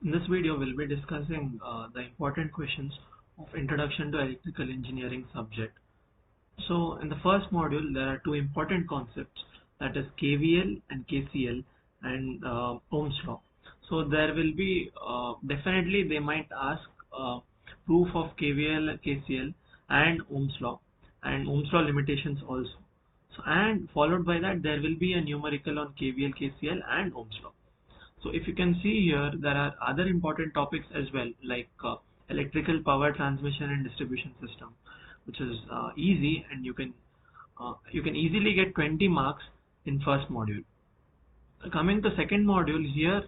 In this video, we'll be discussing the important questions of Introduction to Electrical Engineering subject. So, in the first module, there are two important concepts, that is KVL and KCL and Ohm's law. So, there will be definitely they might ask proof of KVL, KCL and Ohm's law limitations also. So, and followed by that, there will be a numerical on KVL, KCL and Ohm's law. So if you can see here, there are other important topics as well, like electrical power transmission and distribution system, which is easy, and you can easily get 20 marks in first module. Coming to second module here,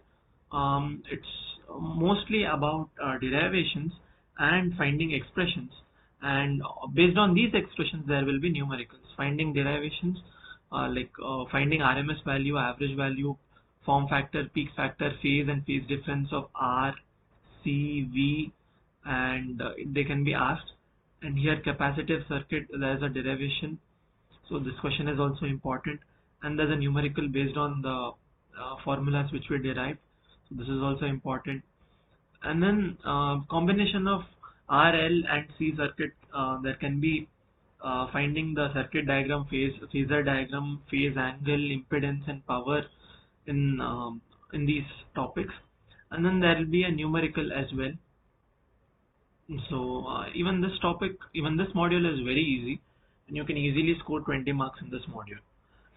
it's mostly about derivations and finding expressions, and based on these expressions there will be numericals. Finding derivations like finding RMS value, average value, form factor, peak factor, phase and phase difference of R, C, V, and they can be asked. And here capacitive circuit, there is a derivation, so this question is also important, and there's a numerical based on the formulas which we derived, so this is also important. And then combination of R, L and C circuit, there can be finding the circuit diagram, phasor diagram, phase angle, impedance and power in these topics. And then there will be a numerical as well. So even this module is very easy, and you can easily score 20 marks in this module.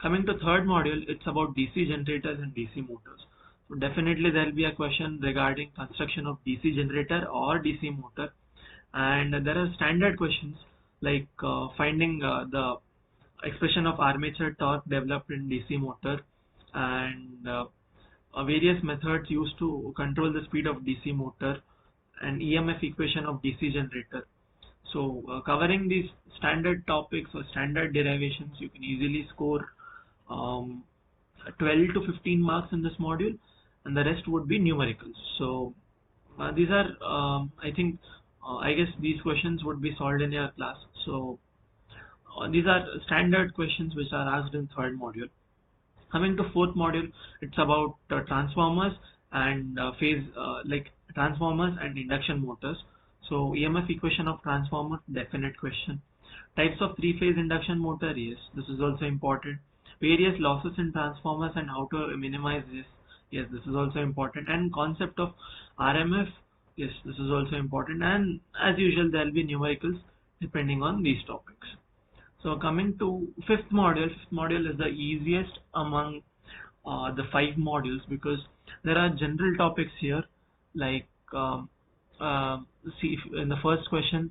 Coming to third module, it's about DC generators and DC motors. So definitely there will be a question regarding construction of DC generator or DC motor, and there are standard questions like finding the expression of armature torque developed in DC motor, and various methods used to control the speed of DC motor, and EMF equation of DC generator. So covering these standard topics or standard derivations, you can easily score 12 to 15 marks in this module, and the rest would be numericals. So these are I guess these questions would be solved in your class. So these are standard questions which are asked in third module. Coming to fourth module, it's about transformers and transformers and induction motors. So EMF equation of transformer, definite question. Types of three-phase induction motor, yes, this is also important. Various losses in transformers and how to minimize this, yes, this is also important. And concept of RMF, yes, this is also important. And as usual, there will be numericals depending on these topics. So coming to fifth module is the easiest among the 5 modules, because there are general topics here, like see in the first question,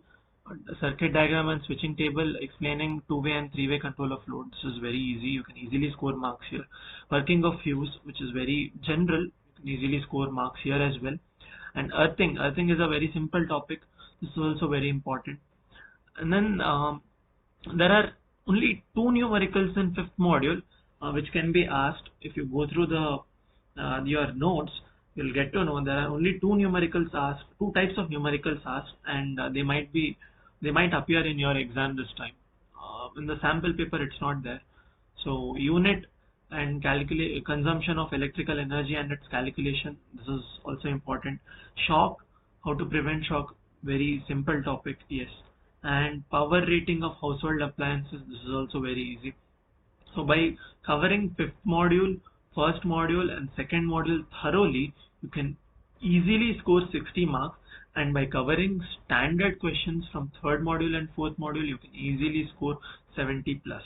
circuit diagram and switching table explaining two-way and three-way control of load. This is very easy, you can easily score marks here. Working of fuse, which is very general, you can easily score marks here as well. And earthing is a very simple topic, this is also very important. And then there are only 2 numericals in fifth module which can be asked. If you go through your notes, you'll get to know there are only 2 numericals asked, 2 types of numericals asked, and they might appear in your exam this time. In the sample paper it's not there. So unit and consumption of electrical energy and its calculation, this is also important. Shock, how to prevent shock, very simple topic, yes. And power rating of household appliances, this is also very easy. So by covering fifth module, first module and second module thoroughly, you can easily score 60 marks, and by covering standard questions from third module and fourth module, you can easily score 70 plus.